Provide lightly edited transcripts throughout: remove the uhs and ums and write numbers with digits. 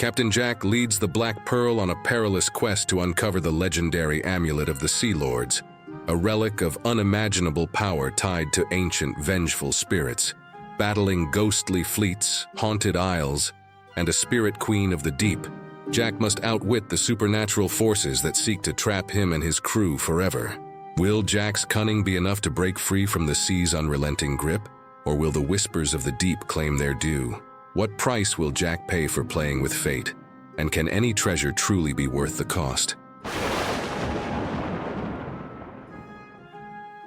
Captain Jack leads the Black Pearl on a perilous quest to uncover the legendary Amulet of the Sea Lords, a relic of unimaginable power tied to ancient vengeful spirits. Battling ghostly fleets, haunted isles, and a spirit queen of the deep, Jack must outwit the supernatural forces that seek to trap him and his crew forever. Will Jack's cunning be enough to break free from the sea's unrelenting grip, or will the whispers of the deep claim their due? What price will Jack pay for playing with fate, and can any treasure truly be worth the cost?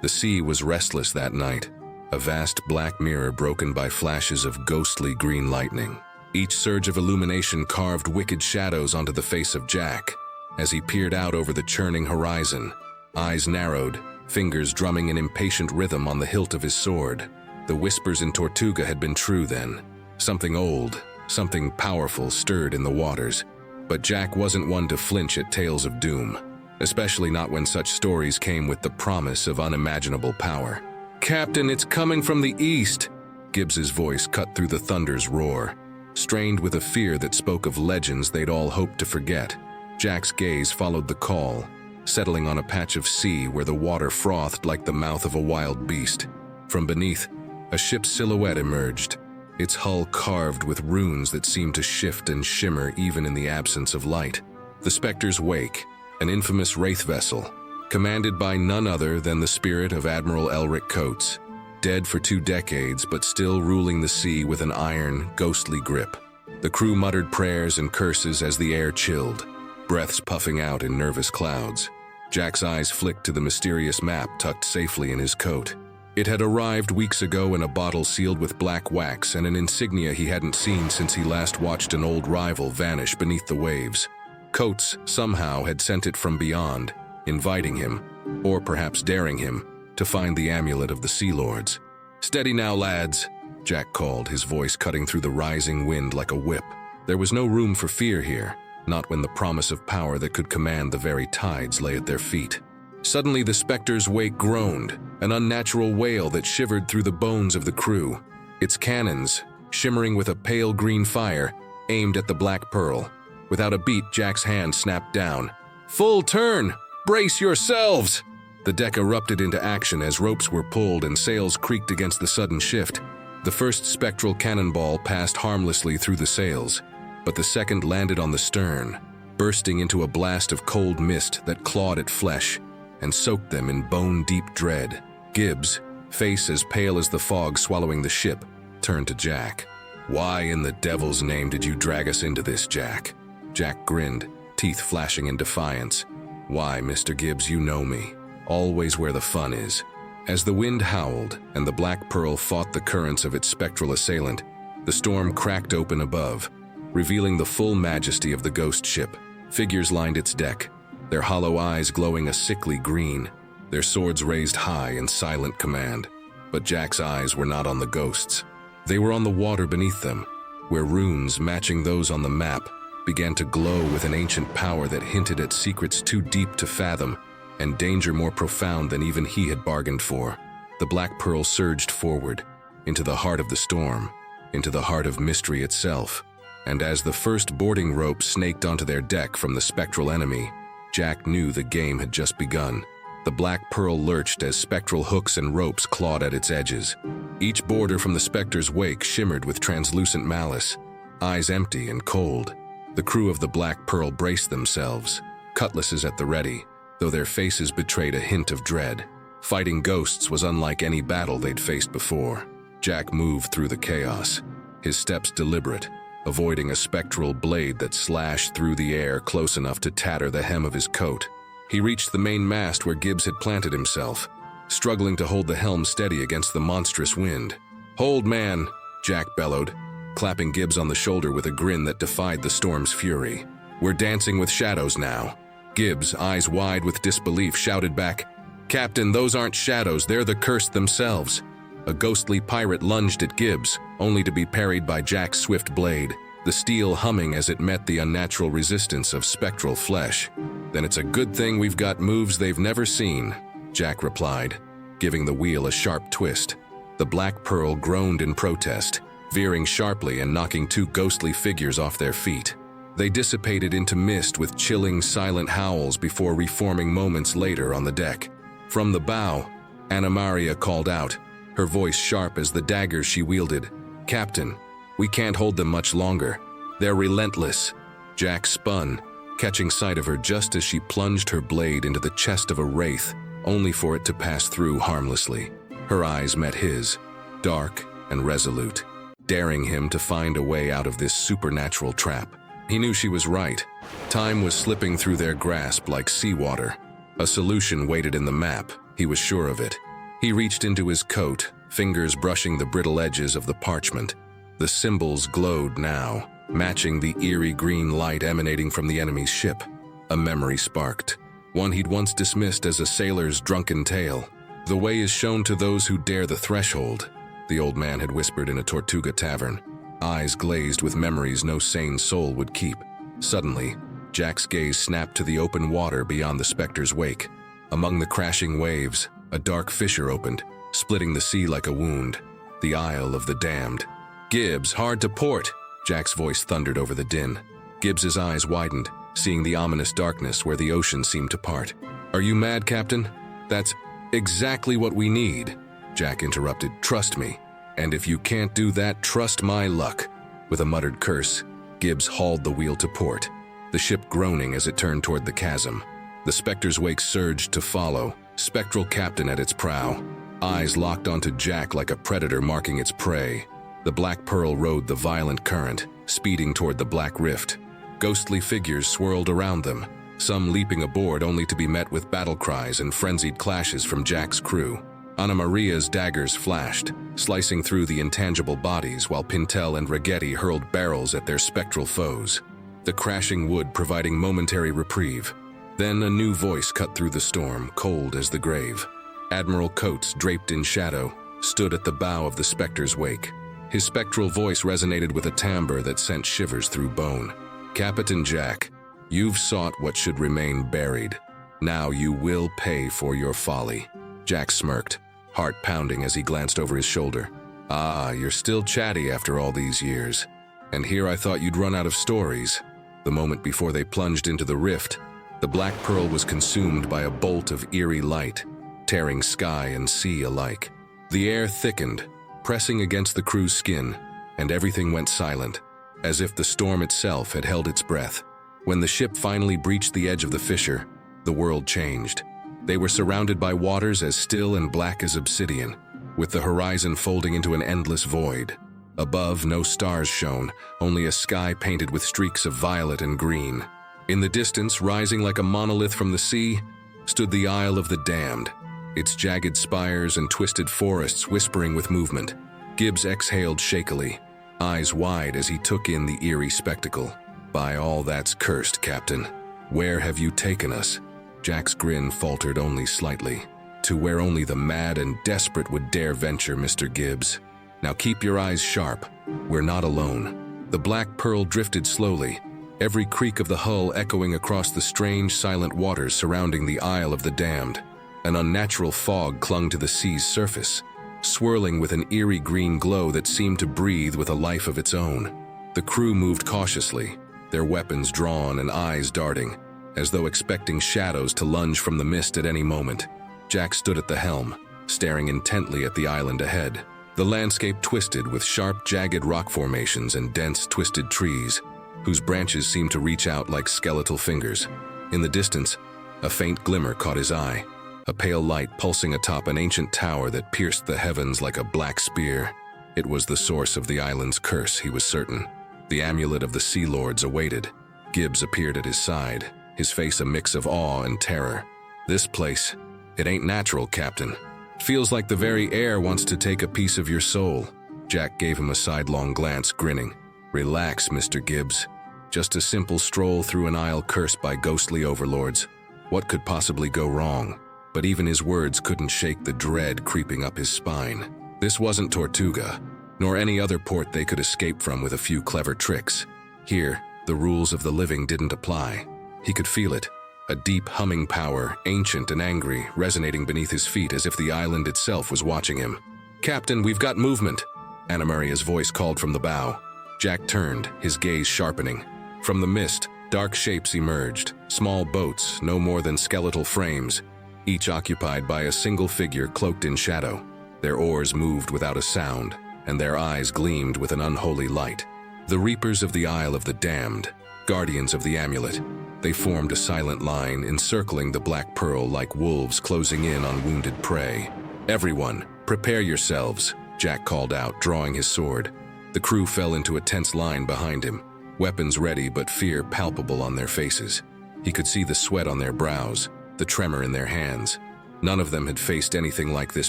The sea was restless that night, a vast black mirror broken by flashes of ghostly green lightning. Each surge of illumination carved wicked shadows onto the face of Jack. As he peered out over the churning horizon, eyes narrowed, fingers drumming an impatient rhythm on the hilt of his sword. The whispers in Tortuga had been true then. Something old, something powerful stirred in the waters. But Jack wasn't one to flinch at tales of doom, especially not when such stories came with the promise of unimaginable power. "Captain, it's coming from the east!" Gibbs's voice cut through the thunder's roar, strained with a fear that spoke of legends they'd all hoped to forget. Jack's gaze followed the call, settling on a patch of sea where the water frothed like the mouth of a wild beast. From beneath, a ship's silhouette emerged, its hull carved with runes that seemed to shift and shimmer even in the absence of light. The Spectre's Wake, an infamous wraith vessel, commanded by none other than the spirit of Admiral Elric Coates, dead for 2 decades but still ruling the sea with an iron, ghostly grip. The crew muttered prayers and curses as the air chilled, breaths puffing out in nervous clouds. Jack's eyes flicked to the mysterious map tucked safely in his coat. It had arrived weeks ago in a bottle sealed with black wax and an insignia he hadn't seen since he last watched an old rival vanish beneath the waves. Coates somehow had sent it from beyond, inviting him, or perhaps daring him, to find the Amulet of the Sea Lords. "Steady now, lads," Jack called, his voice cutting through the rising wind like a whip. There was no room for fear here, not when the promise of power that could command the very tides lay at their feet. Suddenly the Spectre's Wake groaned, an unnatural wail that shivered through the bones of the crew. Its cannons, shimmering with a pale green fire, aimed at the Black Pearl. Without a beat, Jack's hand snapped down. "Full turn! Brace yourselves!" The deck erupted into action as ropes were pulled and sails creaked against the sudden shift. The first spectral cannonball passed harmlessly through the sails, but the second landed on the stern, bursting into a blast of cold mist that clawed at flesh and soaked them in bone-deep dread. Gibbs, face as pale as the fog swallowing the ship, turned to Jack. "Why in the devil's name did you drag us into this, Jack?" Jack grinned, teeth flashing in defiance. "Why, Mr. Gibbs, you know me. Always where the fun is." As the wind howled and the Black Pearl fought the currents of its spectral assailant, the storm cracked open above, revealing the full majesty of the ghost ship. Figures lined its deck, their hollow eyes glowing a sickly green, their swords raised high in silent command. But Jack's eyes were not on the ghosts. They were on the water beneath them, where runes matching those on the map began to glow with an ancient power that hinted at secrets too deep to fathom and danger more profound than even he had bargained for. The Black Pearl surged forward, into the heart of the storm, into the heart of mystery itself. And as the first boarding rope snaked onto their deck from the spectral enemy, Jack knew the game had just begun. The Black Pearl lurched as spectral hooks and ropes clawed at its edges. Each boarder from the Spectre's Wake shimmered with translucent malice, eyes empty and cold. The crew of the Black Pearl braced themselves, cutlasses at the ready, though their faces betrayed a hint of dread. Fighting ghosts was unlike any battle they'd faced before. Jack moved through the chaos, his steps deliberate, avoiding a spectral blade that slashed through the air close enough to tatter the hem of his coat. He reached the main mast where Gibbs had planted himself, struggling to hold the helm steady against the monstrous wind. "Hold, man," Jack bellowed, clapping Gibbs on the shoulder with a grin that defied the storm's fury. "We're dancing with shadows now." Gibbs, eyes wide with disbelief, shouted back, "Captain, those aren't shadows, they're the cursed themselves." A ghostly pirate lunged at Gibbs, only to be parried by Jack's swift blade, the steel humming as it met the unnatural resistance of spectral flesh. "Then it's a good thing we've got moves they've never seen," Jack replied, giving the wheel a sharp twist. The Black Pearl groaned in protest, veering sharply and knocking 2 ghostly figures off their feet. They dissipated into mist with chilling, silent howls before reforming moments later on the deck. From the bow, Anna Maria called out, her voice sharp as the daggers she wielded. "Captain, we can't hold them much longer. They're relentless." Jack spun, catching sight of her just as she plunged her blade into the chest of a wraith, only for it to pass through harmlessly. Her eyes met his, dark and resolute, daring him to find a way out of this supernatural trap. He knew she was right. Time was slipping through their grasp like seawater. A solution waited in the map, he was sure of it. He reached into his coat, fingers brushing the brittle edges of the parchment. The symbols glowed now, matching the eerie green light emanating from the enemy's ship. A memory sparked, one he'd once dismissed as a sailor's drunken tale. "The way is shown to those who dare the threshold," the old man had whispered in a Tortuga tavern, eyes glazed with memories no sane soul would keep. Suddenly, Jack's gaze snapped to the open water beyond the specter's wake. Among the crashing waves, a dark fissure opened, splitting the sea like a wound. The Isle of the Damned. "Gibbs, hard to port!" Jack's voice thundered over the din. Gibbs's eyes widened, seeing the ominous darkness where the ocean seemed to part. "Are you mad, Captain? That's exactly what we need," Jack interrupted. "Trust me. And if you can't do that, trust my luck." With a muttered curse, Gibbs hauled the wheel to port, the ship groaning as it turned toward the chasm. The Spectre's wake surged to follow, spectral captain at its prow. Eyes locked onto Jack like a predator marking its prey. The Black Pearl rode the violent current, speeding toward the black rift. Ghostly figures swirled around them, some leaping aboard only to be met with battle cries and frenzied clashes from Jack's crew. Anna Maria's daggers flashed, slicing through the intangible bodies while Pintel and Ragetti hurled barrels at their spectral foes, the crashing wood providing momentary reprieve. Then a new voice cut through the storm, cold as the grave. Admiral Coates, draped in shadow, stood at the bow of the Spectre's wake. His spectral voice resonated with a timbre that sent shivers through bone. "Captain Jack, you've sought what should remain buried. Now you will pay for your folly." Jack smirked, heart pounding as he glanced over his shoulder. "Ah, you're still chatty after all these years. And here I thought you'd run out of stories." The moment before they plunged into the rift, the Black Pearl was consumed by a bolt of eerie light, tearing sky and sea alike. The air thickened, pressing against the crew's skin, and everything went silent, as if the storm itself had held its breath. When the ship finally breached the edge of the fissure, the world changed. They were surrounded by waters as still and black as obsidian, with the horizon folding into an endless void. Above, no stars shone, only a sky painted with streaks of violet and green. In the distance, rising like a monolith from the sea, stood the Isle of the Damned, its jagged spires and twisted forests whispering with movement. Gibbs exhaled shakily, eyes wide as he took in the eerie spectacle. "By all that's cursed, Captain. Where have you taken us?" Jack's grin faltered only slightly. "To where only the mad and desperate would dare venture, Mr. Gibbs. Now keep your eyes sharp. We're not alone." The Black Pearl drifted slowly, every creak of the hull echoing across the strange, silent waters surrounding the Isle of the Damned. An unnatural fog clung to the sea's surface, swirling with an eerie green glow that seemed to breathe with a life of its own. The crew moved cautiously, their weapons drawn and eyes darting, as though expecting shadows to lunge from the mist at any moment. Jack stood at the helm, staring intently at the island ahead. The landscape twisted with sharp, jagged rock formations and dense, twisted trees, whose branches seemed to reach out like skeletal fingers. In the distance, a faint glimmer caught his eye, a pale light pulsing atop an ancient tower that pierced the heavens like a black spear. It was the source of the island's curse, he was certain. The amulet of the Sea Lords awaited. Gibbs appeared at his side, his face a mix of awe and terror. "This place, it ain't natural, Captain. Feels like the very air wants to take a piece of your soul." Jack gave him a sidelong glance, grinning. "Relax, Mr. Gibbs. Just a simple stroll through an isle cursed by ghostly overlords. What could possibly go wrong?" But even his words couldn't shake the dread creeping up his spine. This wasn't Tortuga, nor any other port they could escape from with a few clever tricks. Here, the rules of the living didn't apply. He could feel it, a deep humming power, ancient and angry, resonating beneath his feet as if the island itself was watching him. "Captain, we've got movement," Anna Maria's voice called from the bow. Jack turned, his gaze sharpening. From the mist, dark shapes emerged, small boats, no more than skeletal frames, each occupied by a single figure cloaked in shadow. Their oars moved without a sound, and their eyes gleamed with an unholy light. The Reapers of the Isle of the Damned, guardians of the Amulet. They formed a silent line, encircling the Black Pearl like wolves closing in on wounded prey. "Everyone, prepare yourselves," Jack called out, drawing his sword. The crew fell into a tense line behind him, weapons ready but fear palpable on their faces. He could see the sweat on their brows, the tremor in their hands. None of them had faced anything like this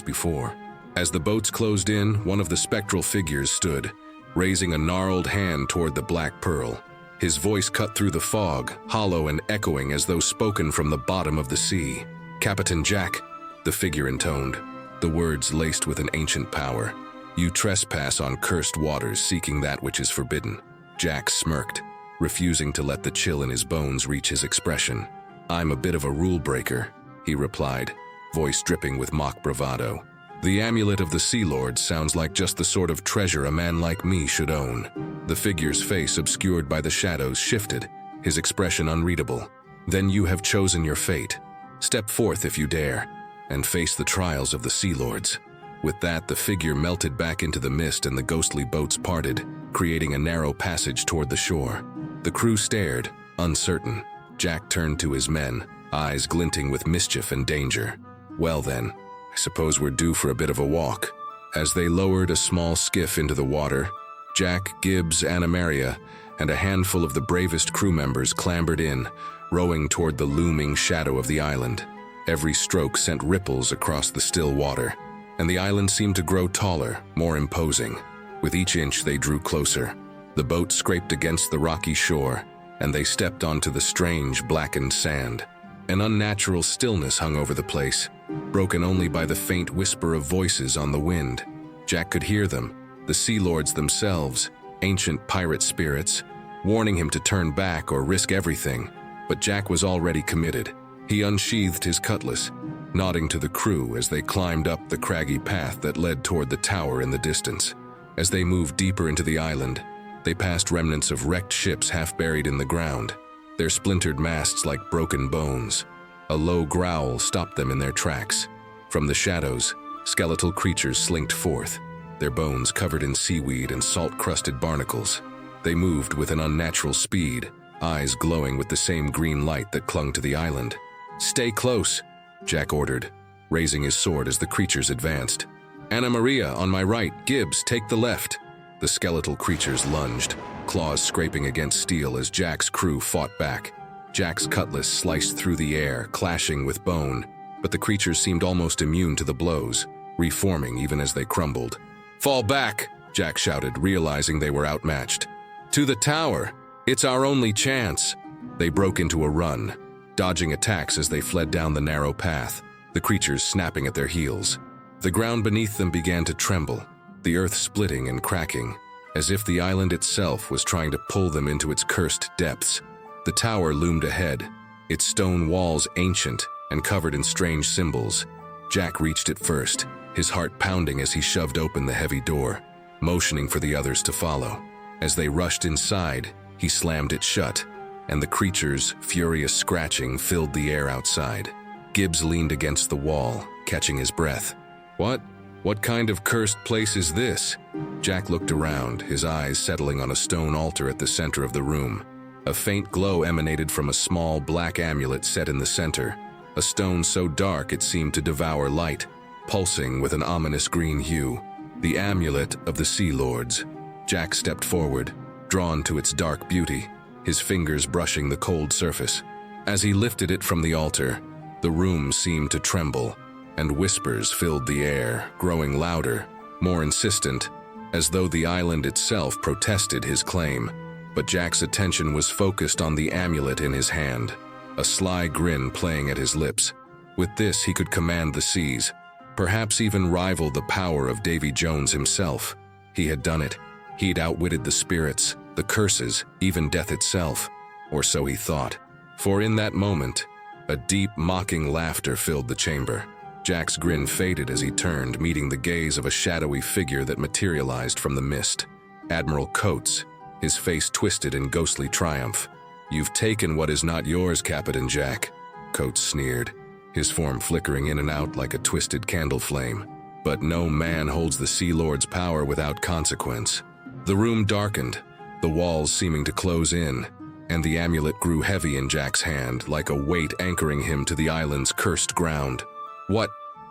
before. As the boats closed in, one of the spectral figures stood, raising a gnarled hand toward the Black Pearl. His voice cut through the fog, hollow and echoing as though spoken from the bottom of the sea. "Captain Jack," the figure intoned, the words laced with an ancient power. "You trespass on cursed waters, seeking that which is forbidden." Jack smirked, refusing to let the chill in his bones reach his expression. "I'm a bit of a rule breaker," he replied, voice dripping with mock bravado. "The Amulet of the Sea Lords sounds like just the sort of treasure a man like me should own." The figure's face, obscured by the shadows, shifted, his expression unreadable. "Then you have chosen your fate. Step forth if you dare, and face the trials of the Sea Lords." With that, the figure melted back into the mist and the ghostly boats parted, creating a narrow passage toward the shore. The crew stared, uncertain. Jack turned to his men, eyes glinting with mischief and danger. "Well then, I suppose we're due for a bit of a walk." As they lowered a small skiff into the water, Jack, Gibbs, Anna Maria, and a handful of the bravest crew members clambered in, rowing toward the looming shadow of the island. Every stroke sent ripples across the still water, and the island seemed to grow taller, more imposing. With each inch they drew closer. The boat scraped against the rocky shore, and they stepped onto the strange, blackened sand. An unnatural stillness hung over the place, broken only by the faint whisper of voices on the wind. Jack could hear them, the Sea Lords themselves, ancient pirate spirits, warning him to turn back or risk everything. But Jack was already committed. He unsheathed his cutlass, nodding to the crew as they climbed up the craggy path that led toward the tower in the distance. As they moved deeper into the island, they passed remnants of wrecked ships half buried in the ground, their splintered masts like broken bones. A low growl stopped them in their tracks. From the shadows, skeletal creatures slinked forth, their bones covered in seaweed and salt-crusted barnacles. They moved with an unnatural speed, eyes glowing with the same green light that clung to the island. "Stay close," Jack ordered, raising his sword as the creatures advanced. "Anna Maria, on my right. Gibbs, take the left." The skeletal creatures lunged, claws scraping against steel as Jack's crew fought back. Jack's cutlass sliced through the air, clashing with bone, but the creatures seemed almost immune to the blows, reforming even as they crumbled. "Fall back," Jack shouted, realizing they were outmatched. "To the tower! It's our only chance!" They broke into a run, dodging attacks as they fled down the narrow path, the creatures snapping at their heels. The ground beneath them began to tremble, the earth splitting and cracking, as if the island itself was trying to pull them into its cursed depths. The tower loomed ahead, its stone walls ancient and covered in strange symbols. Jack reached it first, his heart pounding as he shoved open the heavy door, motioning for the others to follow. As they rushed inside, he slammed it shut, and the creature's furious scratching filled the air outside. Gibbs leaned against the wall, catching his breath. What kind of cursed place is this?" Jack looked around, his eyes settling on a stone altar at the center of the room. A faint glow emanated from a small black amulet set in the center, a stone so dark it seemed to devour light, pulsing with an ominous green hue. The Amulet of the Sea Lords. Jack stepped forward, drawn to its dark beauty, his fingers brushing the cold surface. As he lifted it from the altar, the room seemed to tremble, and whispers filled the air, growing louder, more insistent, as though the island itself protested his claim. But Jack's attention was focused on the amulet in his hand, a sly grin playing at his lips. With this, he could command the seas, perhaps even rival the power of Davy Jones himself. He had done it. He'd outwitted the spirits, the curses, even death itself, or so he thought. For in that moment, a deep, mocking laughter filled the chamber. Jack's grin faded as he turned, meeting the gaze of a shadowy figure that materialized from the mist. Admiral Coates, his face twisted in ghostly triumph. "You've taken what is not yours, Captain Jack," Coates sneered, his form flickering in and out like a twisted candle flame. "But no man holds the Sea Lord's power without consequence." The room darkened, the walls seeming to close in, and the amulet grew heavy in Jack's hand, like a weight anchoring him to the island's cursed ground.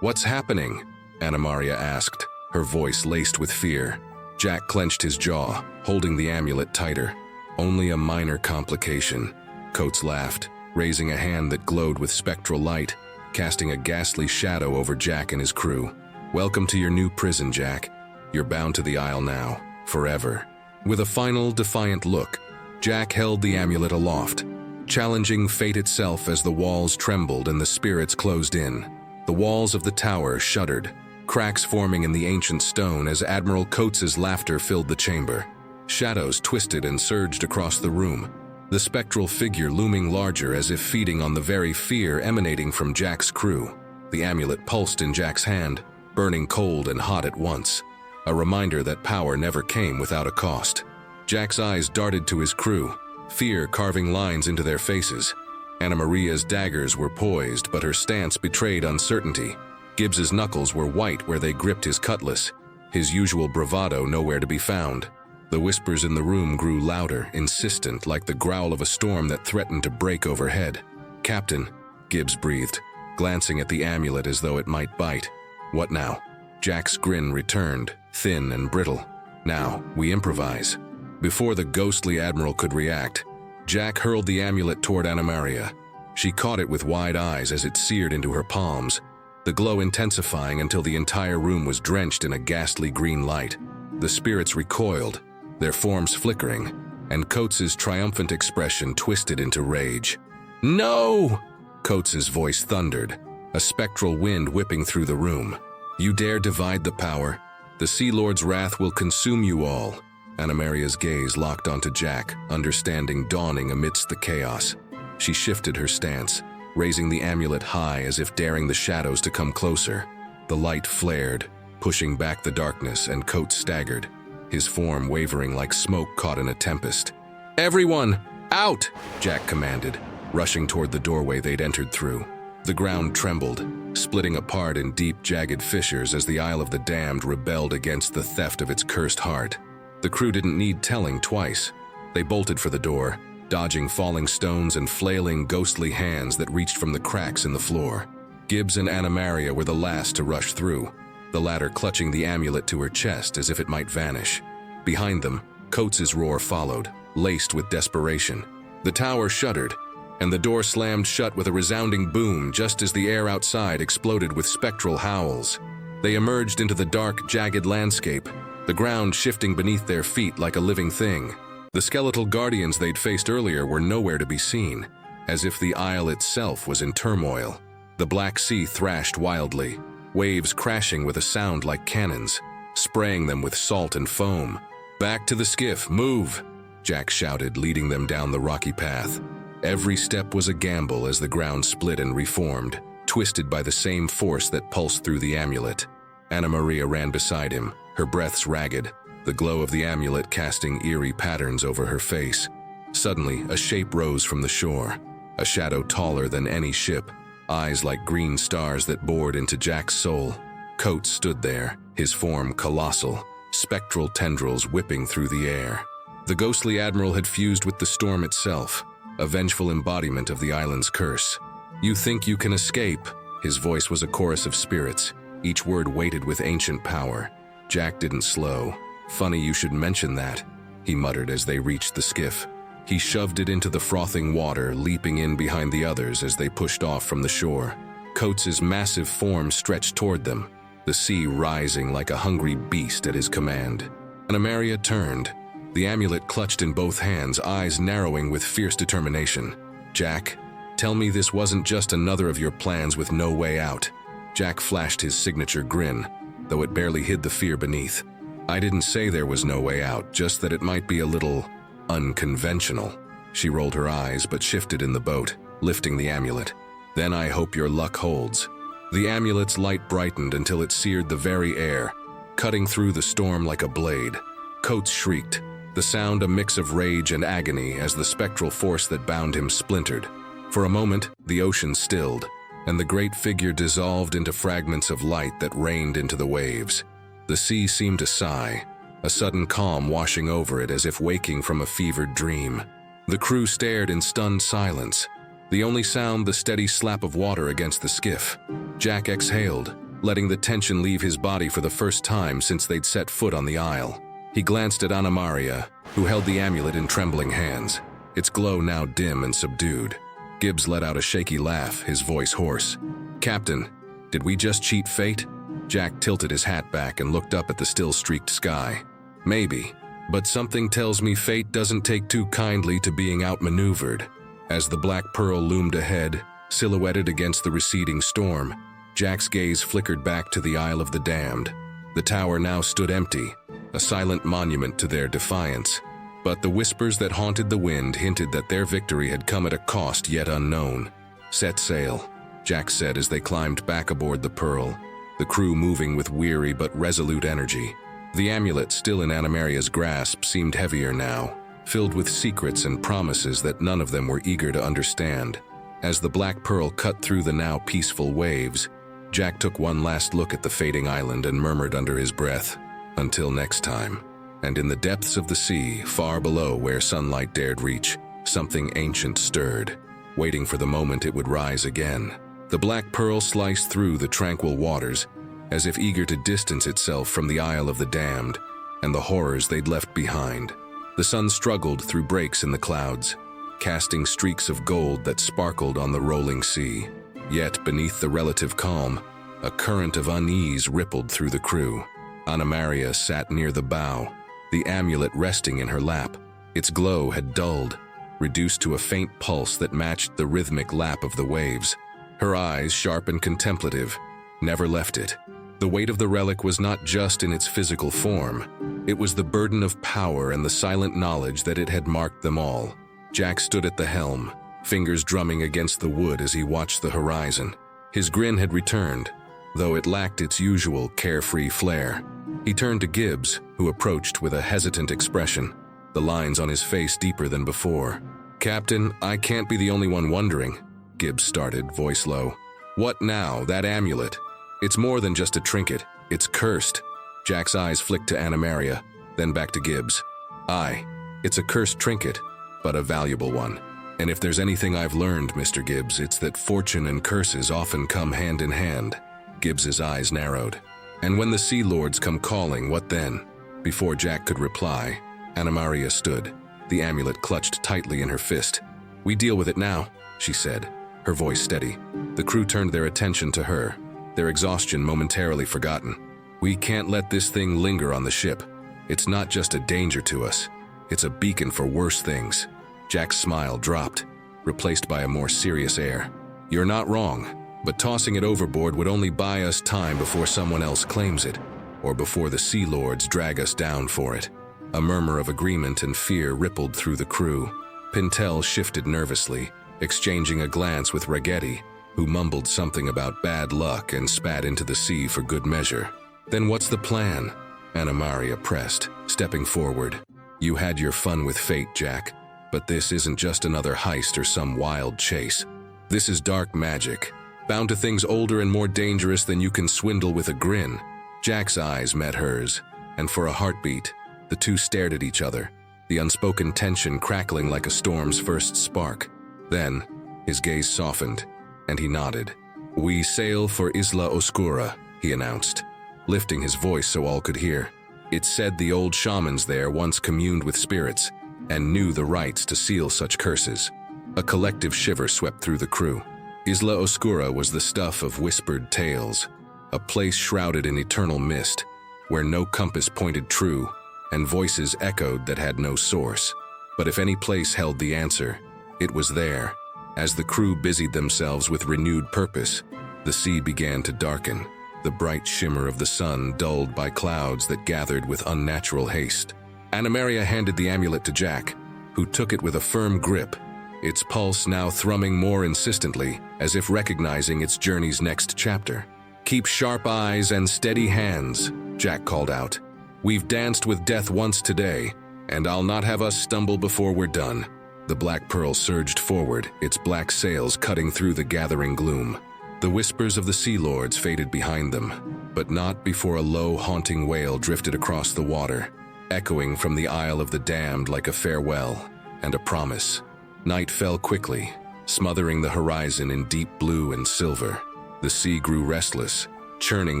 What's happening?" Anna Maria asked, her voice laced with fear. Jack clenched his jaw, holding the amulet tighter. "Only a minor complication," Coates laughed, raising a hand that glowed with spectral light, casting a ghastly shadow over Jack and his crew. "Welcome to your new prison, Jack. You're bound to the Isle now, forever." With a final, defiant look, Jack held the amulet aloft, challenging fate itself as the walls trembled and the spirits closed in. The walls of the tower shuddered, cracks forming in the ancient stone as Admiral Coates's laughter filled the chamber. Shadows twisted and surged across the room, the spectral figure looming larger as if feeding on the very fear emanating from Jack's crew. The amulet pulsed in Jack's hand, burning cold and hot at once, a reminder that power never came without a cost. Jack's eyes darted to his crew, fear carving lines into their faces. Anna Maria's daggers were poised, but her stance betrayed uncertainty. Gibbs's knuckles were white where they gripped his cutlass, his usual bravado nowhere to be found. The whispers in the room grew louder, insistent, like the growl of a storm that threatened to break overhead. "Captain," Gibbs breathed, glancing at the amulet as though it might bite. "What now?" Jack's grin returned, thin and brittle. "Now, we improvise." Before the ghostly admiral could react, Jack hurled the amulet toward Anna Maria. She caught it with wide eyes as it seared into her palms, the glow intensifying until the entire room was drenched in a ghastly green light. The spirits recoiled, their forms flickering, and Coates's triumphant expression twisted into rage. "No!" Coates's voice thundered, a spectral wind whipping through the room. "You dare divide the power? The Sea Lord's wrath will consume you all." Anna Maria's gaze locked onto Jack, understanding dawning amidst the chaos. She shifted her stance, raising the amulet high as if daring the shadows to come closer. The light flared, pushing back the darkness, and Coates staggered, his form wavering like smoke caught in a tempest. "Everyone, out!" Jack commanded, rushing toward the doorway they'd entered through. The ground trembled, splitting apart in deep, jagged fissures as the Isle of the Damned rebelled against the theft of its cursed heart. The crew didn't need telling twice. They bolted for the door, dodging falling stones and flailing ghostly hands that reached from the cracks in the floor. Gibbs and Anna Maria were the last to rush through, the latter clutching the amulet to her chest as if it might vanish. Behind them, Coates's roar followed, laced with desperation. The tower shuddered, and the door slammed shut with a resounding boom just as the air outside exploded with spectral howls. They emerged into the dark, jagged landscape, the ground shifting beneath their feet like a living thing. The skeletal guardians they'd faced earlier were nowhere to be seen, as if the isle itself was in turmoil. The Black Sea thrashed wildly, waves crashing with a sound like cannons, spraying them with salt and foam. "Back to the skiff, move!" Jack shouted, leading them down the rocky path. Every step was a gamble as the ground split and reformed, twisted by the same force that pulsed through the amulet. Anna Maria ran beside him, her breaths ragged, the glow of the amulet casting eerie patterns over her face. Suddenly, a shape rose from the shore, a shadow taller than any ship, eyes like green stars that bored into Jack's soul. Coates stood there, his form colossal, spectral tendrils whipping through the air. The ghostly admiral had fused with the storm itself, a vengeful embodiment of the island's curse. "You think you can escape?" His voice was a chorus of spirits, each word weighted with ancient power. Jack didn't slow. "Funny you should mention that," he muttered as they reached the skiff. He shoved it into the frothing water, leaping in behind the others as they pushed off from the shore. Coates's massive form stretched toward them, the sea rising like a hungry beast at his command. Anna Maria turned, the amulet clutched in both hands, eyes narrowing with fierce determination. "Jack, tell me this wasn't just another of your plans with no way out." Jack flashed his signature grin, though it barely hid the fear beneath. "I didn't say there was no way out, just that it might be a little unconventional." She rolled her eyes but shifted in the boat, lifting the amulet. "Then I hope your luck holds." The amulet's light brightened until it seared the very air, cutting through the storm like a blade. Coates shrieked, the sound a mix of rage and agony as the spectral force that bound him splintered. For a moment, the ocean stilled, and the great figure dissolved into fragments of light that rained into the waves. The sea seemed to sigh, a sudden calm washing over it as if waking from a fevered dream. The crew stared in stunned silence, the only sound the steady slap of water against the skiff. Jack exhaled, letting the tension leave his body for the first time since they'd set foot on the isle. He glanced at Anna Maria, who held the amulet in trembling hands, its glow now dim and subdued. Gibbs let out a shaky laugh, his voice hoarse. "Captain, did we just cheat fate?" Jack tilted his hat back and looked up at the still-streaked sky. "Maybe, but something tells me fate doesn't take too kindly to being outmaneuvered." As the Black Pearl loomed ahead, silhouetted against the receding storm, Jack's gaze flickered back to the Isle of the Damned. The tower now stood empty, a silent monument to their defiance. But the whispers that haunted the wind hinted that their victory had come at a cost yet unknown. "Set sail," Jack said as they climbed back aboard the Pearl, the crew moving with weary but resolute energy. The amulet, still in Anna Maria's grasp, seemed heavier now, filled with secrets and promises that none of them were eager to understand. As the Black Pearl cut through the now peaceful waves, Jack took one last look at the fading island and murmured under his breath, "Until next time." And in the depths of the sea, far below where sunlight dared reach, something ancient stirred, waiting for the moment it would rise again. The Black Pearl sliced through the tranquil waters, as if eager to distance itself from the Isle of the Damned and the horrors they'd left behind. The sun struggled through breaks in the clouds, casting streaks of gold that sparkled on the rolling sea. Yet beneath the relative calm, a current of unease rippled through the crew. Anna Maria sat near the bow, the amulet resting in her lap. Its glow had dulled, reduced to a faint pulse that matched the rhythmic lap of the waves. Her eyes, sharp and contemplative, never left it. The weight of the relic was not just in its physical form. It was the burden of power and the silent knowledge that it had marked them all. Jack stood at the helm, fingers drumming against the wood as he watched the horizon. His grin had returned, though it lacked its usual carefree flair. He turned to Gibbs, who approached with a hesitant expression, the lines on his face deeper than before. "Captain, I can't be the only one wondering," Gibbs started, voice low. "What now, that amulet? It's more than just a trinket, it's cursed." Jack's eyes flicked to Anna Maria, then back to Gibbs. "Aye, it's a cursed trinket, but a valuable one. And if there's anything I've learned, Mr. Gibbs, it's that fortune and curses often come hand in hand." Gibbs's eyes narrowed. "And when the Sea Lords come calling, what then?" Before Jack could reply, Anna Maria stood, the amulet clutched tightly in her fist. "We deal with it now," she said, her voice steady. The crew turned their attention to her, their exhaustion momentarily forgotten. "We can't let this thing linger on the ship. It's not just a danger to us, it's a beacon for worse things." Jack's smile dropped, replaced by a more serious air. "You're not wrong, but tossing it overboard would only buy us time before someone else claims it, or before the Sea Lords drag us down for it." A murmur of agreement and fear rippled through the crew. Pintel shifted nervously, exchanging a glance with Ragetti, who mumbled something about bad luck and spat into the sea for good measure. "Then what's the plan?" Anna Maria pressed, stepping forward. "You had your fun with fate, Jack, but this isn't just another heist or some wild chase. This is dark magic, bound to things older and more dangerous than you can swindle with a grin." Jack's eyes met hers, and for a heartbeat, the two stared at each other, the unspoken tension crackling like a storm's first spark. Then, his gaze softened, and he nodded. "We sail for Isla Oscura," he announced, lifting his voice so all could hear. It said the old shamans there once communed with spirits, and knew the rites to seal such curses. A collective shiver swept through the crew. Isla Oscura was the stuff of whispered tales, a place shrouded in eternal mist, where no compass pointed true, and voices echoed that had no source. But if any place held the answer, it was there. As the crew busied themselves with renewed purpose, the sea began to darken, the bright shimmer of the sun dulled by clouds that gathered with unnatural haste. Anna Maria handed the amulet to Jack, who took it with a firm grip, its pulse now thrumming more insistently, as if recognizing its journey's next chapter. "Keep sharp eyes and steady hands," Jack called out. "We've danced with death once today, And I'll not have us stumble before we're done." The Black Pearl surged forward, its black sails cutting through the gathering gloom. The whispers of the Sea Lords faded behind them, but not before a low, haunting wail drifted across the water, echoing from the Isle of the Damned like a farewell and a promise. Night fell quickly, smothering the horizon in deep blue and silver. The sea grew restless, churning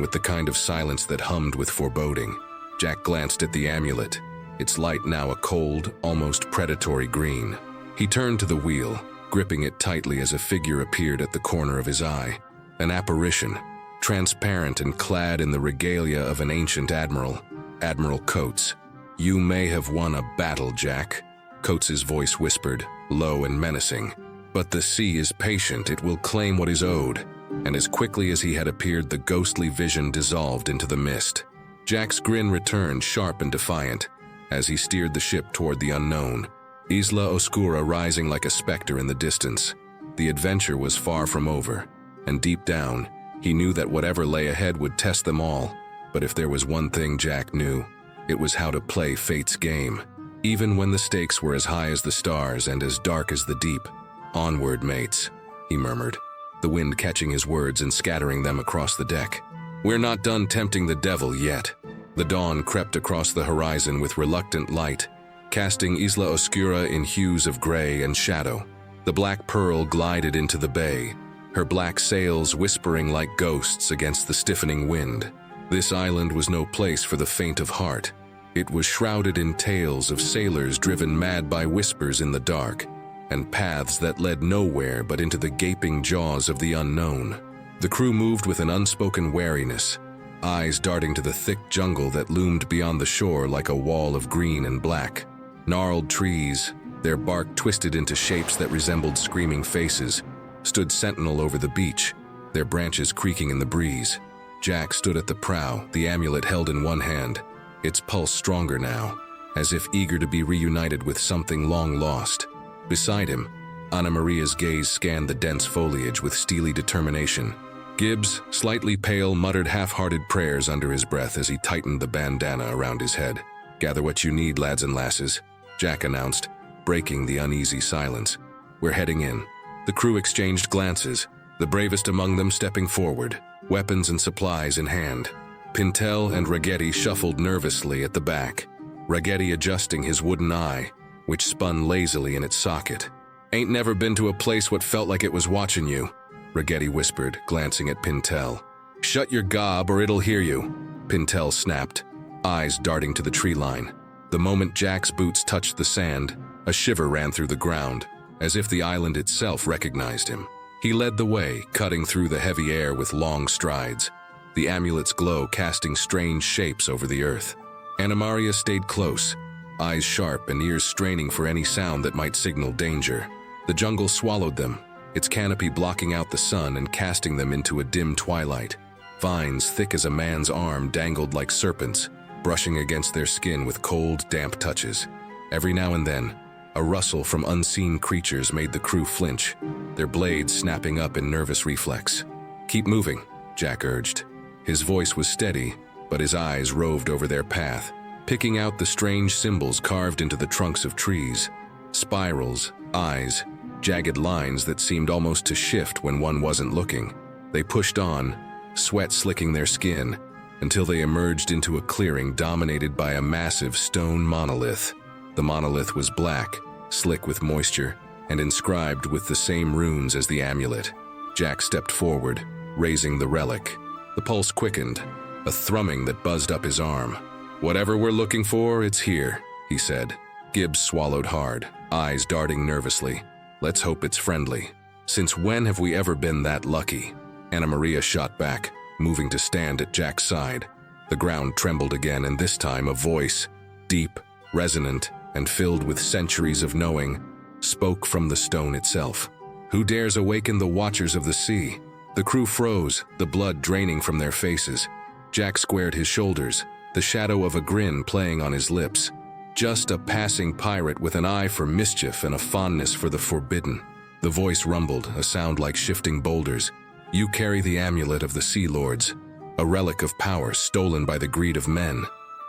with the kind of silence that hummed with foreboding. Jack glanced at the amulet, its light now a cold, almost predatory green. He turned to the wheel, gripping it tightly as a figure appeared at the corner of his eye. An apparition, transparent and clad in the regalia of an ancient admiral, Admiral Coates. "You may have won a battle, Jack," Coates's voice whispered, low and menacing. "But the sea is patient, it will claim what is owed." And as quickly as he had appeared, the ghostly vision dissolved into the mist. Jack's grin returned, sharp and defiant, as he steered the ship toward the unknown, Isla Oscura rising like a specter in the distance. The adventure was far from over, and deep down, he knew that whatever lay ahead would test them all. But if there was one thing Jack knew, it was how to play fate's game, even when the stakes were as high as the stars and as dark as the deep. "Onward, mates," he murmured, the wind catching his words and scattering them across the deck. "We're not done tempting the devil yet." The dawn crept across the horizon with reluctant light, casting Isla Oscura in hues of gray and shadow. The Black Pearl glided into the bay, her black sails whispering like ghosts against the stiffening wind. This island was no place for the faint of heart. It was shrouded in tales of sailors driven mad by whispers in the dark, and paths that led nowhere but into the gaping jaws of the unknown. The crew moved with an unspoken wariness, eyes darting to the thick jungle that loomed beyond the shore like a wall of green and black. Gnarled trees, their bark twisted into shapes that resembled screaming faces, stood sentinel over the beach, their branches creaking in the breeze. Jack stood at the prow, the amulet held in one hand, its pulse stronger now, as if eager to be reunited with something long lost. Beside him, Anna Maria's gaze scanned the dense foliage with steely determination. Gibbs, slightly pale, muttered half-hearted prayers under his breath as he tightened the bandana around his head. "Gather what you need, lads and lasses," Jack announced, breaking the uneasy silence. "We're heading in." The crew exchanged glances, the bravest among them stepping forward, weapons and supplies in hand. Pintel and Ragetti shuffled nervously at the back, Ragetti adjusting his wooden eye, which spun lazily in its socket. "Ain't never been to a place what felt like it was watching you," Ragetti whispered, glancing at Pintel. "Shut your gob or it'll hear you," Pintel snapped, eyes darting to the tree line. The moment Jack's boots touched the sand, a shiver ran through the ground, as if the island itself recognized him. He led the way, cutting through the heavy air with long strides, the amulet's glow casting strange shapes over the earth. Anna Maria stayed close, eyes sharp and ears straining for any sound that might signal danger. The jungle swallowed them, its canopy blocking out the sun and casting them into a dim twilight. Vines thick as a man's arm dangled like serpents, brushing against their skin with cold, damp touches. Every now and then, a rustle from unseen creatures made the crew flinch, their blades snapping up in nervous reflex. "Keep moving," Jack urged. His voice was steady, but his eyes roved over their path, picking out the strange symbols carved into the trunks of trees. Spirals, eyes, jagged lines that seemed almost to shift when one wasn't looking. They pushed on, sweat slicking their skin, until they emerged into a clearing dominated by a massive stone monolith. The monolith was black, slick with moisture, and inscribed with the same runes as the amulet. Jack stepped forward, raising the relic. The pulse quickened, a thrumming that buzzed up his arm. "Whatever we're looking for, it's here," he said. Gibbs swallowed hard, eyes darting nervously. "Let's hope it's friendly. Since when have we ever been that lucky?" Anna Maria shot back, moving to stand at Jack's side. The ground trembled again, and this time a voice, deep, resonant, and filled with centuries of knowing, spoke from the stone itself. "Who dares awaken the watchers of the sea?" The crew froze, the blood draining from their faces. Jack squared his shoulders, the shadow of a grin playing on his lips. Just a passing pirate with an eye for mischief and a fondness for the forbidden. The voice rumbled, a sound like shifting boulders. "You carry the amulet of the Sea Lords, a relic of power stolen by the greed of men."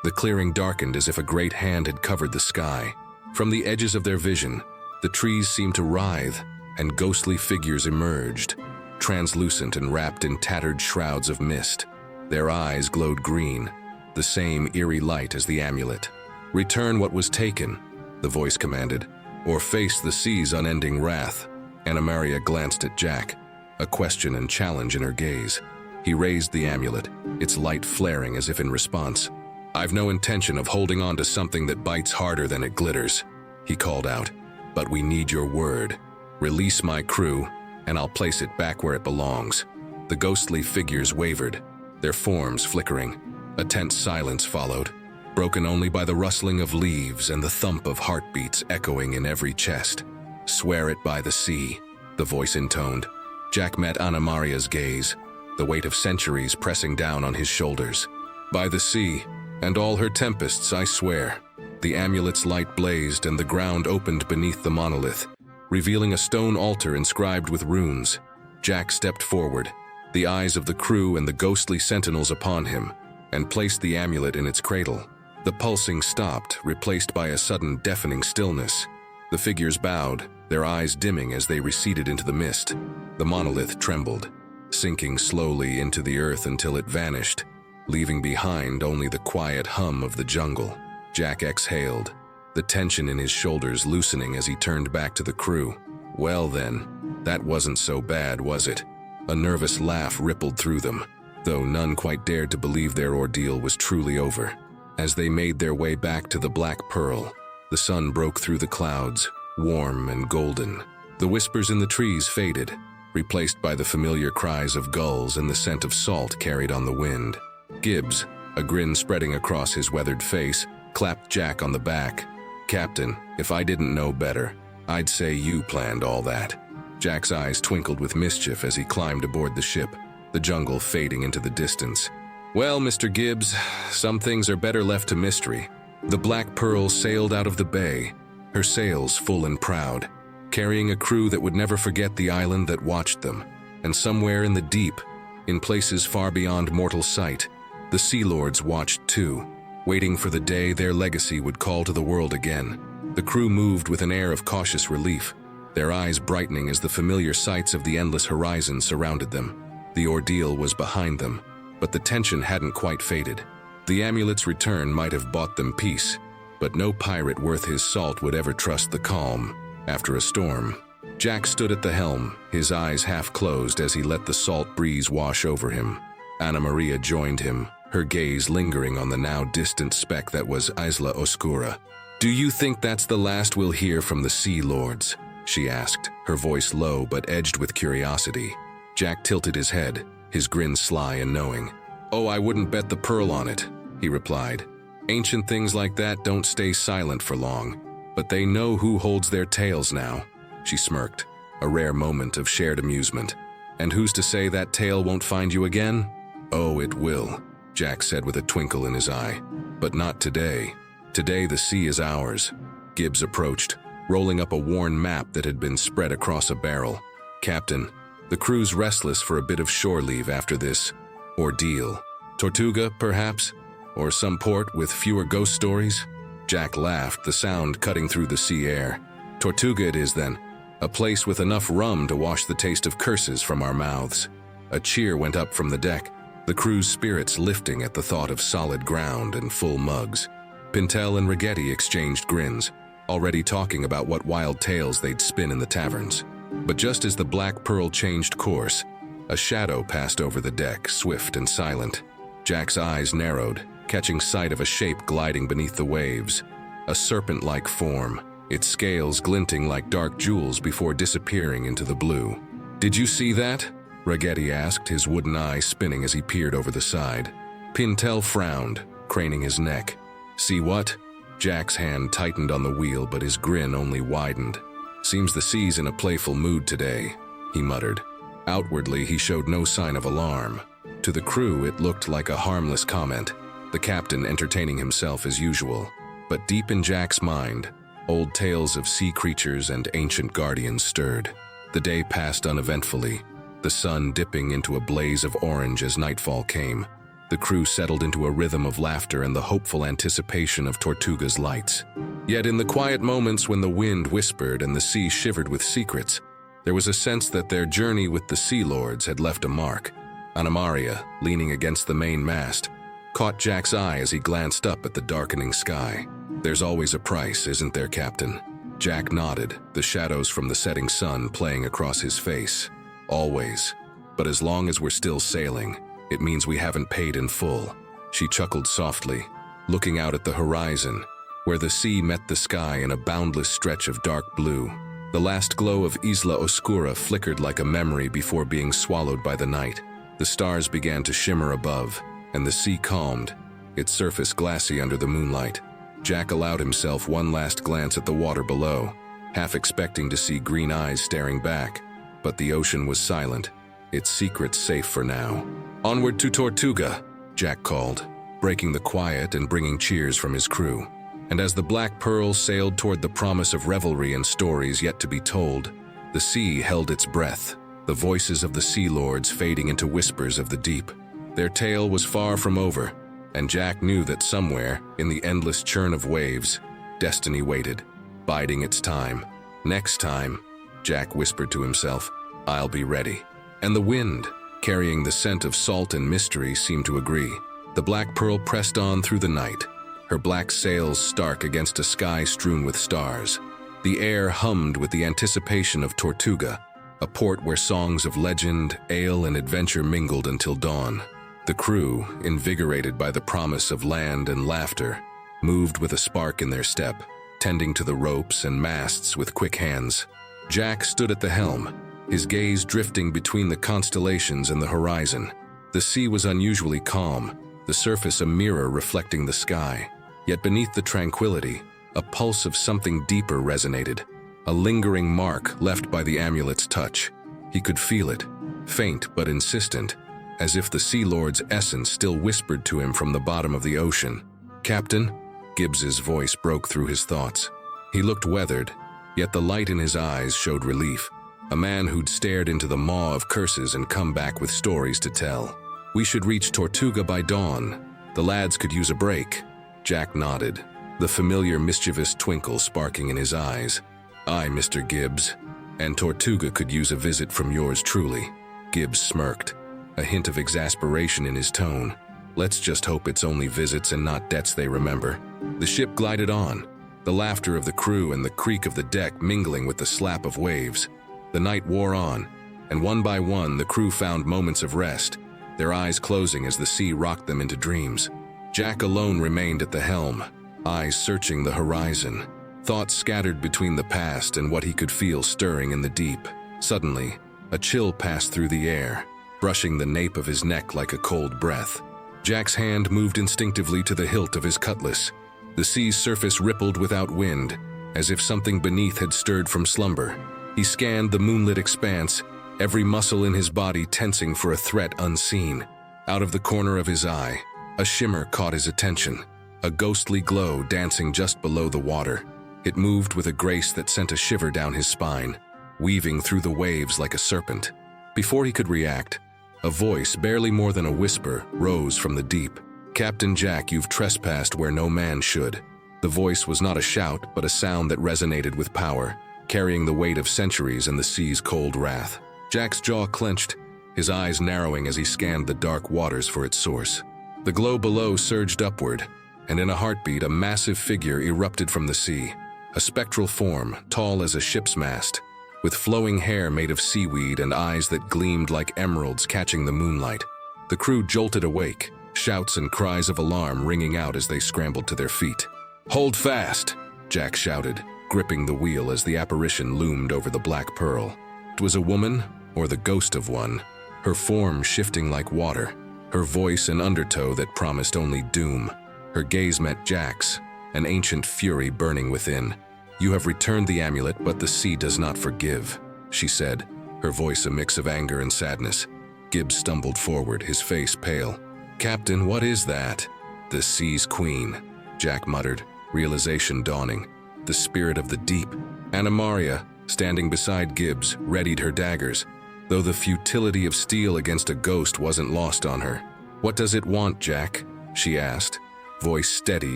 The clearing darkened as if a great hand had covered the sky. From the edges of their vision, the trees seemed to writhe, and ghostly figures emerged, translucent and wrapped in tattered shrouds of mist. Their eyes glowed green, the same eerie light as the amulet. "Return what was taken," the voice commanded, "or face the sea's unending wrath." Anna Maria glanced at Jack, a question and challenge in her gaze. He raised the amulet, its light flaring as if in response. "I've no intention of holding on to something that bites harder than it glitters," he called out. "But we need your word. Release my crew, and I'll place it back where it belongs." The ghostly figures wavered, their forms flickering. A tense silence followed, broken only by the rustling of leaves and the thump of heartbeats echoing in every chest. "Swear it by the sea," the voice intoned. Jack met Anna Maria's gaze, the weight of centuries pressing down on his shoulders. "By the sea, and all her tempests, I swear." The amulet's light blazed and the ground opened beneath the monolith, revealing a stone altar inscribed with runes. Jack stepped forward, the eyes of the crew and the ghostly sentinels upon him, and placed the amulet in its cradle. The pulsing stopped, replaced by a sudden deafening stillness. The figures bowed, their eyes dimming as they receded into the mist. The monolith trembled, sinking slowly into the earth until it vanished, leaving behind only the quiet hum of the jungle. Jack exhaled, the tension in his shoulders loosening as he turned back to the crew. "Well then, that wasn't so bad, was it?" A nervous laugh rippled through them, though none quite dared to believe their ordeal was truly over. As they made their way back to the Black Pearl, the sun broke through the clouds, warm and golden. The whispers in the trees faded, replaced by the familiar cries of gulls and the scent of salt carried on the wind. Gibbs, a grin spreading across his weathered face, clapped Jack on the back. "Captain, if I didn't know better, I'd say you planned all that." Jack's eyes twinkled with mischief as he climbed aboard the ship, the jungle fading into the distance. "Well, Mr. Gibbs, some things are better left to mystery." The Black Pearl sailed out of the bay, her sails full and proud, carrying a crew that would never forget the island that watched them. And somewhere in the deep, in places far beyond mortal sight, the Sea Lords watched too, waiting for the day their legacy would call to the world again. The crew moved with an air of cautious relief, their eyes brightening as the familiar sights of the endless horizon surrounded them. The ordeal was behind them, but the tension hadn't quite faded. The amulet's return might have bought them peace, but no pirate worth his salt would ever trust the calm after a storm. Jack stood at the helm, his eyes half closed as he let the salt breeze wash over him. Anna Maria joined him, her gaze lingering on the now distant speck that was Isla Oscura. "Do you think that's the last we'll hear from the Sea Lords?" she asked, her voice low but edged with curiosity. Jack tilted his head, his grin sly and knowing. "Oh, I wouldn't bet the pearl on it," he replied. "Ancient things like that don't stay silent for long, but they know who holds their tails now." She smirked, a rare moment of shared amusement. "And who's to say that tale won't find you again?" "Oh, it will," Jack said with a twinkle in his eye. "But not today. Today the sea is ours." Gibbs approached, rolling up a worn map that had been spread across a barrel. "Captain, the crew's restless for a bit of shore leave after this ordeal. Tortuga, perhaps? Or some port with fewer ghost stories?" Jack laughed, the sound cutting through the sea air. "Tortuga it is then. A place with enough rum to wash the taste of curses from our mouths." A cheer went up from the deck, the crew's spirits lifting at the thought of solid ground and full mugs. Pintel and Rigetti exchanged grins, already talking about what wild tales they'd spin in the taverns. But just as the Black Pearl changed course, a shadow passed over the deck, swift and silent. Jack's eyes narrowed, catching sight of a shape gliding beneath the waves. A serpent-like form, its scales glinting like dark jewels before disappearing into the blue. "Did you see that?" Rigetti asked, his wooden eye spinning as he peered over the side. Pintel frowned, craning his neck. "See what?" Jack's hand tightened on the wheel, but his grin only widened. "Seems the sea's in a playful mood today," he muttered. Outwardly, he showed no sign of alarm. To the crew, it looked like a harmless comment, the captain entertaining himself as usual. But deep in Jack's mind, old tales of sea creatures and ancient guardians stirred. The day passed uneventfully, the sun dipping into a blaze of orange as nightfall came. The crew settled into a rhythm of laughter and the hopeful anticipation of Tortuga's lights. Yet in the quiet moments when the wind whispered and the sea shivered with secrets, there was a sense that their journey with the Sea Lords had left a mark. Anna Maria, leaning against the main mast, caught Jack's eye as he glanced up at the darkening sky. "There's always a price, isn't there, Captain?" Jack nodded, the shadows from the setting sun playing across his face. "Always. But as long as we're still sailing, it means we haven't paid in full." She chuckled softly, looking out at the horizon, where the sea met the sky in a boundless stretch of dark blue. The last glow of Isla Oscura flickered like a memory before being swallowed by the night. The stars began to shimmer above, and the sea calmed, its surface glassy under the moonlight. Jack allowed himself one last glance at the water below, half expecting to see green eyes staring back, but the ocean was silent, its secrets safe for now. "Onward to Tortuga," Jack called, breaking the quiet and bringing cheers from his crew. And as the Black Pearl sailed toward the promise of revelry and stories yet to be told, the sea held its breath, the voices of the Sea Lords fading into whispers of the deep. Their tale was far from over, and Jack knew that somewhere, in the endless churn of waves, destiny waited, biding its time. "Next time," Jack whispered to himself, "I'll be ready." And the wind, carrying the scent of salt and mystery, seemed to agree. The Black Pearl pressed on through the night, her black sails stark against a sky strewn with stars. The air hummed with the anticipation of Tortuga, a port where songs of legend, ale, and adventure mingled until dawn. The crew, invigorated by the promise of land and laughter, moved with a spark in their step, tending to the ropes and masts with quick hands. Jack stood at the helm, his gaze drifting between the constellations and the horizon. The sea was unusually calm, the surface a mirror reflecting the sky. Yet beneath the tranquility, a pulse of something deeper resonated, a lingering mark left by the amulet's touch. He could feel it, faint but insistent, as if the Sea Lord's essence still whispered to him from the bottom of the ocean. "Captain?" Gibbs's voice broke through his thoughts. He looked weathered, yet the light in his eyes showed relief. A man who'd stared into the maw of curses and come back with stories to tell. "We should reach Tortuga by dawn. The lads could use a break." Jack nodded, the familiar mischievous twinkle sparking in his eyes. "Aye, Mr. Gibbs. And Tortuga could use a visit from yours truly." Gibbs smirked, a hint of exasperation in his tone. "Let's just hope it's only visits and not debts they remember." The ship glided on, the laughter of the crew and the creak of the deck mingling with the slap of waves. The night wore on, and one by one the crew found moments of rest, their eyes closing as the sea rocked them into dreams. Jack alone remained at the helm, eyes searching the horizon, thoughts scattered between the past and what he could feel stirring in the deep. Suddenly, a chill passed through the air, brushing the nape of his neck like a cold breath. Jack's hand moved instinctively to the hilt of his cutlass. The sea's surface rippled without wind, as if something beneath had stirred from slumber. He scanned the moonlit expanse, every muscle in his body tensing for a threat unseen. Out of the corner of his eye, a shimmer caught his attention, a ghostly glow dancing just below the water. It moved with a grace that sent a shiver down his spine, weaving through the waves like a serpent. Before he could react, a voice, barely more than a whisper, rose from the deep. "Captain Jack, you've trespassed where no man should." The voice was not a shout, but a sound that resonated with power, carrying the weight of centuries and the sea's cold wrath. Jack's jaw clenched, his eyes narrowing as he scanned the dark waters for its source. The glow below surged upward, and in a heartbeat a massive figure erupted from the sea, a spectral form, tall as a ship's mast, with flowing hair made of seaweed and eyes that gleamed like emeralds catching the moonlight. The crew jolted awake, shouts and cries of alarm ringing out as they scrambled to their feet. "Hold fast!" Jack shouted, gripping the wheel as the apparition loomed over the Black Pearl. It was a woman, or the ghost of one, her form shifting like water, her voice an undertow that promised only doom. Her gaze met Jack's, an ancient fury burning within. "You have returned the amulet, but the sea does not forgive," she said, her voice a mix of anger and sadness. Gibbs stumbled forward, his face pale. "Captain, what is that?" "The sea's queen," Jack muttered, realization dawning. "The spirit of the deep." Anna Maria, standing beside Gibbs, readied her daggers, though the futility of steel against a ghost wasn't lost on her. "What does it want, Jack?" she asked, voice steady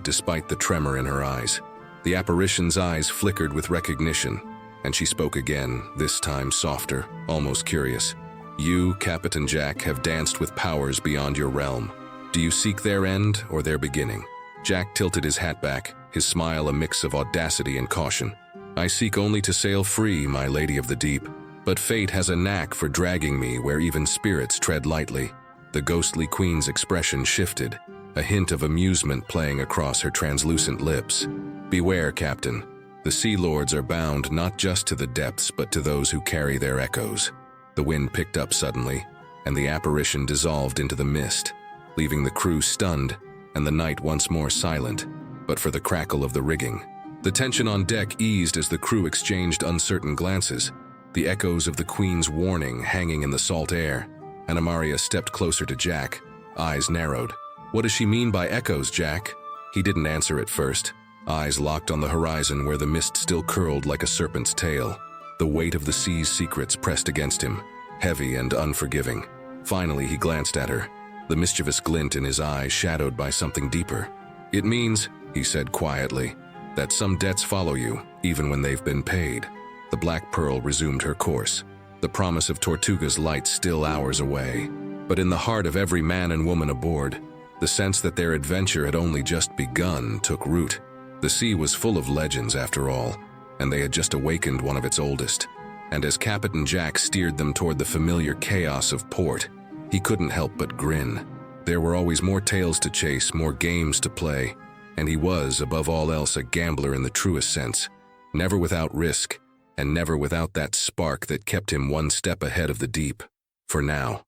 despite the tremor in her eyes. The apparition's eyes flickered with recognition, and she spoke again, this time softer, almost curious. "You, Captain Jack, have danced with powers beyond your realm. Do you seek their end or their beginning?" Jack tilted his hat back, his smile a mix of audacity and caution. "I seek only to sail free, my lady of the deep, but fate has a knack for dragging me where even spirits tread lightly." The ghostly queen's expression shifted, a hint of amusement playing across her translucent lips. "Beware, Captain. The Sea Lords are bound not just to the depths but to those who carry their echoes." The wind picked up suddenly, and the apparition dissolved into the mist, leaving the crew stunned and the night once more silent, but for the crackle of the rigging. The tension on deck eased as the crew exchanged uncertain glances, the echoes of the Queen's warning hanging in the salt air. And Amaria stepped closer to Jack, eyes narrowed. "What does she mean by echoes, Jack?" He didn't answer at first, eyes locked on the horizon where the mist still curled like a serpent's tail. The weight of the sea's secrets pressed against him, heavy and unforgiving. Finally, he glanced at her, the mischievous glint in his eyes shadowed by something deeper. "It means," he said quietly, "that some debts follow you, even when they've been paid." The Black Pearl resumed her course, the promise of Tortuga's light still hours away. But in the heart of every man and woman aboard, the sense that their adventure had only just begun took root. The sea was full of legends, after all, and they had just awakened one of its oldest. And as Captain Jack steered them toward the familiar chaos of port, he couldn't help but grin. There were always more tales to chase, more games to play, and he was, above all else, a gambler in the truest sense, never without risk, and never without that spark that kept him one step ahead of the deep, for now.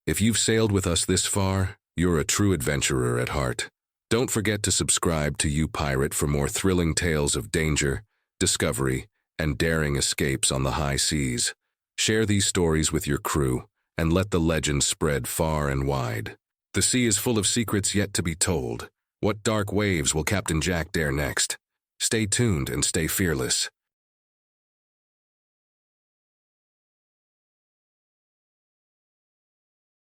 If you've sailed with us this far, you're a true adventurer at heart. Don't forget to subscribe to You Pirate for more thrilling tales of danger, discovery, and daring escapes on the high seas. Share these stories with your crew, and let the legend spread far and wide. The sea is full of secrets yet to be told. What dark waves will Captain Jack dare next? Stay tuned and stay fearless.